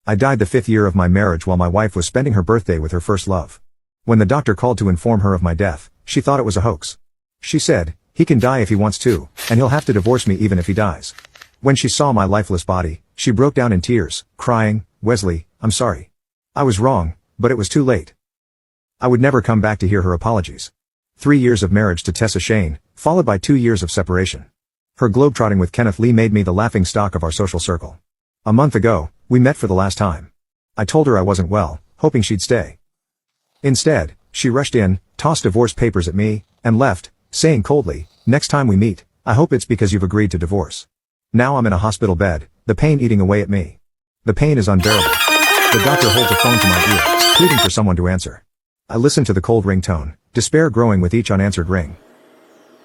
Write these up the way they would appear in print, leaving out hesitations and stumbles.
I died the 5th year of my marriage while my wife was spending her birthday with her first love. When the doctor called to inform her of my death, she thought it was a hoax. She said, he can die if he wants to, and he'll have to divorce me even if he dies. When she saw my lifeless body, she broke down in tears, crying, Wesley, I'm sorry. I was wrong, but it was too late. I would never come back to hear her apologies. 3 years of marriage to Tessa Shane, followed by 2 years of separation. Her globetrotting with Kenneth Lee made me the laughingstock of our social circle. A month ago, we met for the last time. I told her I wasn't well, hoping she'd stay. Instead, she rushed in, tossed divorce papers at me, and left, saying coldly, next time we meet, I hope it's because you've agreed to divorce. Now I'm in a hospital bed, the pain eating away at me. The pain is unbearable. The doctor holds a phone to my ear, pleading for someone to answer. I listen to the cold ringtone, despair growing with each unanswered ring.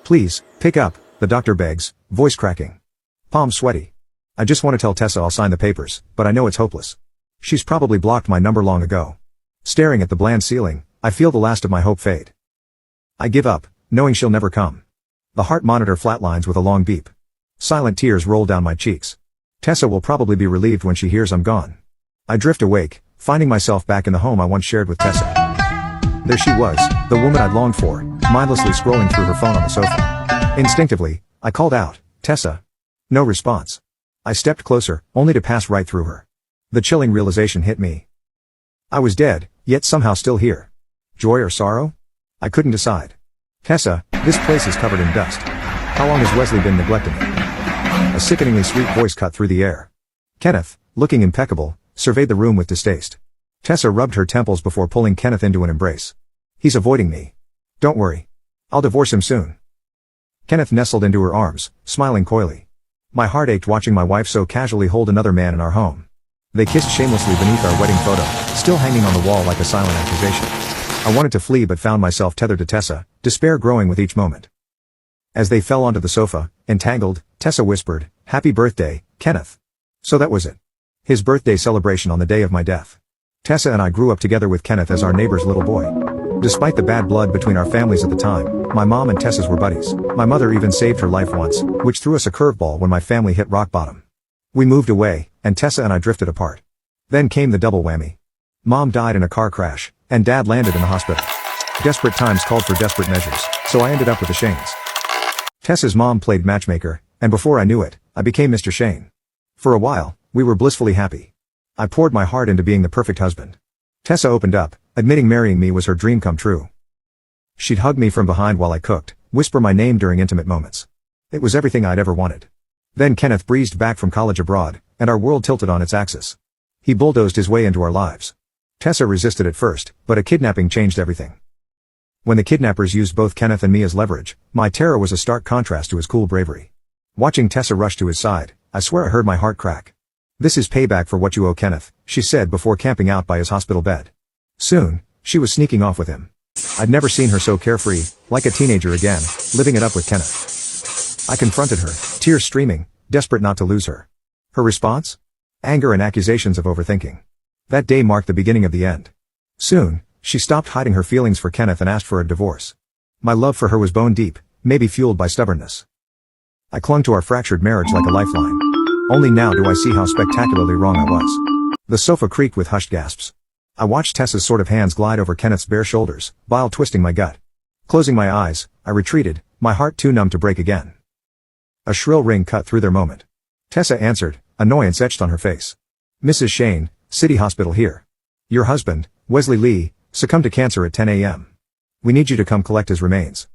Please, pick up, the doctor begs, voice cracking. Palms sweaty. I just want to tell Tessa I'll sign the papers, but I know it's hopeless. She's probably blocked my number long ago. Staring at the bland ceiling, I feel the last of my hope fade. I give up, knowing she'll never come. The heart monitor flatlines with a long beep. Silent tears roll down my cheeks. Tessa will probably be relieved when she hears I'm gone. I drift awake, finding myself back in the home I once shared with Tessa. There she was, the woman I'd longed for, mindlessly scrolling through her phone on the sofa. Instinctively, I called out, Tessa. No response. I stepped closer, only to pass right through her. The chilling realization hit me. I was dead, yet somehow still here. Joy or sorrow? I couldn't decide. Tessa, this place is covered in dust. How long has Wesley been neglecting it? A sickeningly sweet voice cut through the air. Kenneth, looking impeccable, surveyed the room with distaste. Tessa rubbed her temples before pulling Kenneth into an embrace. He's avoiding me. Don't worry. I'll divorce him soon. Kenneth nestled into her arms, smiling coyly. My heart ached watching my wife so casually hold another man in our home. They kissed shamelessly beneath our wedding photo, still hanging on the wall like a silent accusation. I wanted to flee but found myself tethered to Tessa, despair growing with each moment. As they fell onto the sofa, entangled, Tessa whispered, Happy birthday, Kenneth. So that was it. His birthday celebration on the day of my death. Tessa and I grew up together with Kenneth as our neighbor's little boy. Despite the bad blood between our families at the time, my mom and Tessa's were buddies. My mother even saved her life once, which threw us a curveball when my family hit rock bottom. We moved away, and Tessa and I drifted apart. Then came the double whammy. Mom died in a car crash, and Dad landed in the hospital. Desperate times called for desperate measures, so I ended up with the Shanes. Tessa's mom played matchmaker, and before I knew it, I became Mr. Shane. For a while, we were blissfully happy. I poured my heart into being the perfect husband. Tessa opened up, admitting marrying me was her dream come true. She'd hug me from behind while I cooked, whisper my name during intimate moments. It was everything I'd ever wanted. Then Kenneth breezed back from college abroad, and our world tilted on its axis. He bulldozed his way into our lives. Tessa resisted at first, but a kidnapping changed everything. When the kidnappers used both Kenneth and me as leverage, my terror was a stark contrast to his cool bravery. Watching Tessa rush to his side, I swear I heard my heart crack. This is payback for what you owe Kenneth, she said before camping out by his hospital bed. Soon, she was sneaking off with him. I'd never seen her so carefree, like a teenager again, living it up with Kenneth. I confronted her, tears streaming, desperate not to lose her. Her response? Anger and accusations of overthinking. That day marked the beginning of the end. Soon, she stopped hiding her feelings for Kenneth and asked for a divorce. My love for her was bone deep, maybe fueled by stubbornness. I clung to our fractured marriage like a lifeline. Only now do I see how spectacularly wrong I was. The sofa creaked with hushed gasps. I watched Tessa's sort of hands glide over Kenneth's bare shoulders, bile twisting my gut. Closing my eyes, I retreated, my heart too numb to break again. A shrill ring cut through their moment. Tessa answered, annoyance etched on her face. Mrs. Shane, City Hospital here. Your husband, Wesley Lee, succumbed to cancer at 10 a.m. We need you to come collect his remains.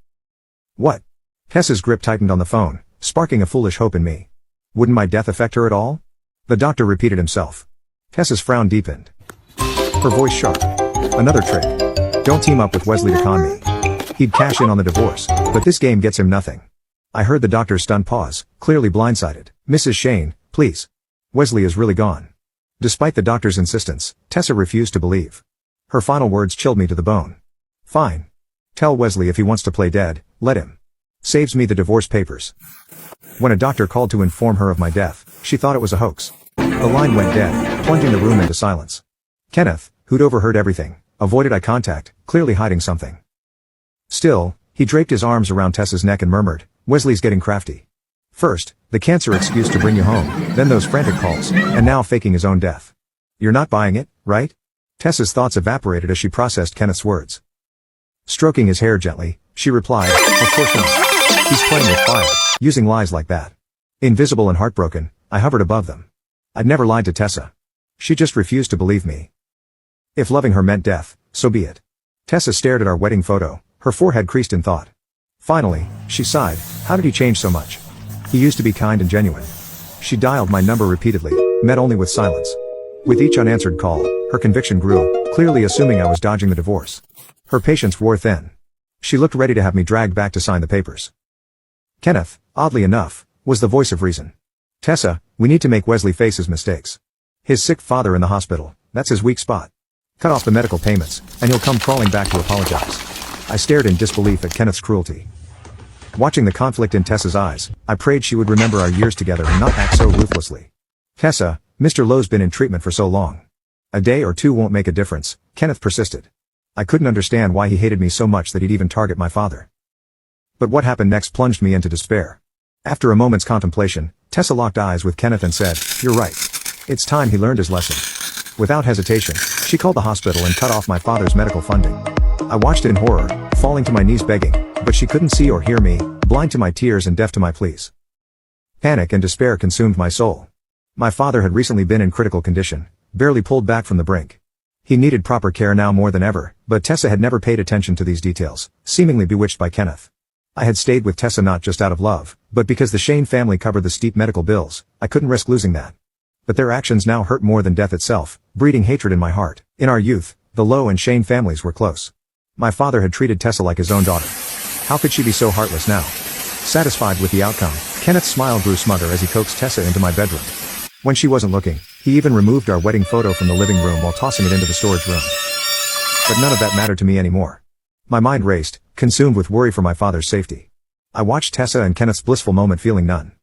What? Tessa's grip tightened on the phone, sparking a foolish hope in me. Wouldn't my death affect her at all? The doctor repeated himself. Tessa's frown deepened. Her voice sharp. Another trick. Don't team up with Wesley to con me. He'd cash in on the divorce, but this game gets him nothing. I heard the doctor's stunned pause, clearly blindsided. Mrs. Shane, please. Wesley is really gone. Despite the doctor's insistence, Tessa refused to believe. Her final words chilled me to the bone. Fine. Tell Wesley if he wants to play dead, let him. Saves me the divorce papers. When a doctor called to inform her of my death, she thought it was a hoax. The line went dead, plunging the room into silence. Kenneth, who'd overheard everything, avoided eye contact, clearly hiding something. Still, he draped his arms around Tessa's neck and murmured, Wesley's getting crafty. First, the cancer excuse to bring you home, then those frantic calls, and now faking his own death. You're not buying it, right? Tessa's thoughts evaporated as she processed Kenneth's words. Stroking his hair gently, she replied, of course not. He's playing with fire, using lies like that. Invisible and heartbroken, I hovered above them. I'd never lied to Tessa. She just refused to believe me. If loving her meant death, so be it. Tessa stared at our wedding photo, her forehead creased in thought. Finally, she sighed, how did he change so much? He used to be kind and genuine. She dialed my number repeatedly, met only with silence. With each unanswered call, her conviction grew, clearly assuming I was dodging the divorce. Her patience wore thin. She looked ready to have me dragged back to sign the papers. Kenneth, oddly enough, was the voice of reason. Tessa, we need to make Wesley face his mistakes. His sick father in the hospital, that's his weak spot. Cut off the medical payments, and he'll come crawling back to apologize. I stared in disbelief at Kenneth's cruelty. Watching the conflict in Tessa's eyes, I prayed she would remember our years together and not act so ruthlessly. Tessa, Mr. Lowe's been in treatment for so long. A day or two won't make a difference, Kenneth persisted. I couldn't understand why he hated me so much that he'd even target my father. But what happened next plunged me into despair. After a moment's contemplation, Tessa locked eyes with Kenneth and said, you're right. It's time he learned his lesson. Without hesitation, she called the hospital and cut off my father's medical funding. I watched it in horror, falling to my knees begging, but she couldn't see or hear me, blind to my tears and deaf to my pleas. Panic and despair consumed my soul. My father had recently been in critical condition, barely pulled back from the brink. He needed proper care now more than ever, but Tessa had never paid attention to these details, seemingly bewitched by Kenneth. I had stayed with Tessa not just out of love, but because the Shane family covered the steep medical bills, I couldn't risk losing that. But their actions now hurt more than death itself, breeding hatred in my heart. In our youth, the Lowe and Shane families were close. My father had treated Tessa like his own daughter. How could she be so heartless now? Satisfied with the outcome, Kenneth's smile grew smoother as he coaxed Tessa into my bedroom. When she wasn't looking, he even removed our wedding photo from the living room while tossing it into the storage room. But none of that mattered to me anymore. My mind raced, consumed with worry for my father's safety. I watched Tessa and Kenneth's blissful moment feeling none.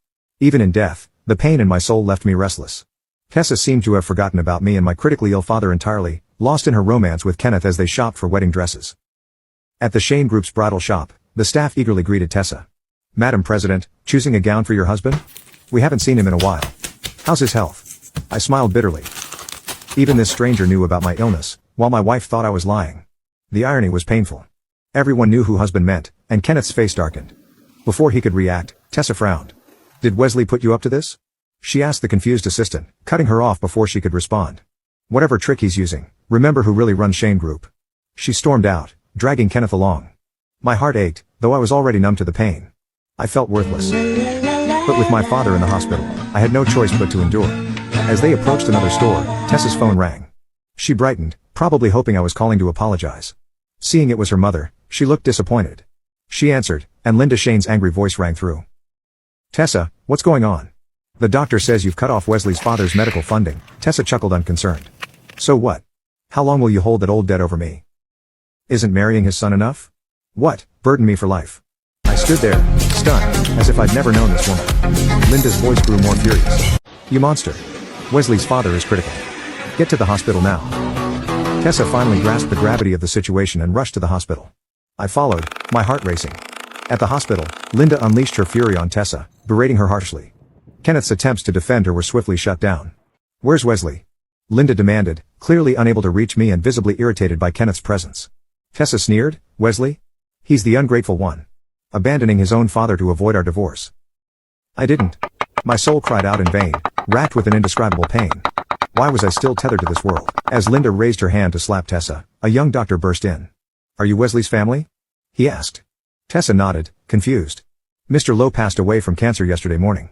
Even in death, the pain in my soul left me restless. Tessa seemed to have forgotten about me and my critically ill father entirely, lost in her romance with Kenneth as they shopped for wedding dresses. At the Shane Group's bridal shop, the staff eagerly greeted Tessa. Madam President, choosing a gown for your husband? We haven't seen him in a while. How's his health? I smiled bitterly. Even this stranger knew about my illness, while my wife thought I was lying. The irony was painful. Everyone knew who husband meant, and Kenneth's face darkened. Before he could react, Tessa frowned. Did Wesley put you up to this? She asked the confused assistant, cutting her off before she could respond. Whatever trick he's using, remember who really runs Shane Group. She stormed out, dragging Kenneth along. My heart ached, though I was already numb to the pain. I felt worthless. But with my father in the hospital, I had no choice but to endure. As they approached another store, Tessa's phone rang. She brightened, probably hoping I was calling to apologize. Seeing it was her mother, she looked disappointed. She answered, and Linda Shane's angry voice rang through. Tessa, what's going on? The doctor says you've cut off Wesley's father's medical funding. Tessa chuckled unconcerned. So what? How long will you hold that old debt over me? Isn't marrying his son enough? What, burden me for life? I stood there, stunned, as if I'd never known this woman. Linda's voice grew more furious. You monster. Wesley's father is critical. Get to the hospital now. Tessa finally grasped the gravity of the situation and rushed to the hospital. I followed, my heart racing. At the hospital, Linda unleashed her fury on Tessa, berating her harshly. Kenneth's attempts to defend her were swiftly shut down. Where's Wesley? Linda demanded, clearly unable to reach me and visibly irritated by Kenneth's presence. Tessa sneered, Wesley? He's the ungrateful one. Abandoning his own father to avoid our divorce. I didn't. My soul cried out in vain, racked with an indescribable pain. Why was I still tethered to this world? As Linda raised her hand to slap Tessa, a young doctor burst in. Are you Wesley's family? He asked. Tessa nodded, confused. Mr. Lowe passed away from cancer yesterday morning.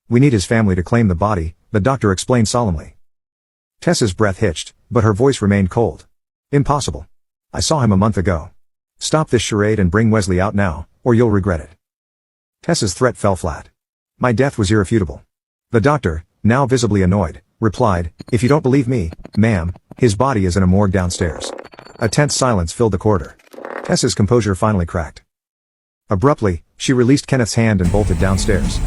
We need his family to claim the body, the doctor explained solemnly. Tessa's breath hitched, but her voice remained cold. Impossible. I saw him a month ago. Stop this charade and bring Wesley out now, or you'll regret it. Tessa's threat fell flat. My death was irrefutable. The doctor, now visibly annoyed, replied, if you don't believe me, ma'am, his body is in a morgue downstairs. A tense silence filled the corridor. Tessa's composure finally cracked. Abruptly, she released Kenneth's hand and bolted downstairs.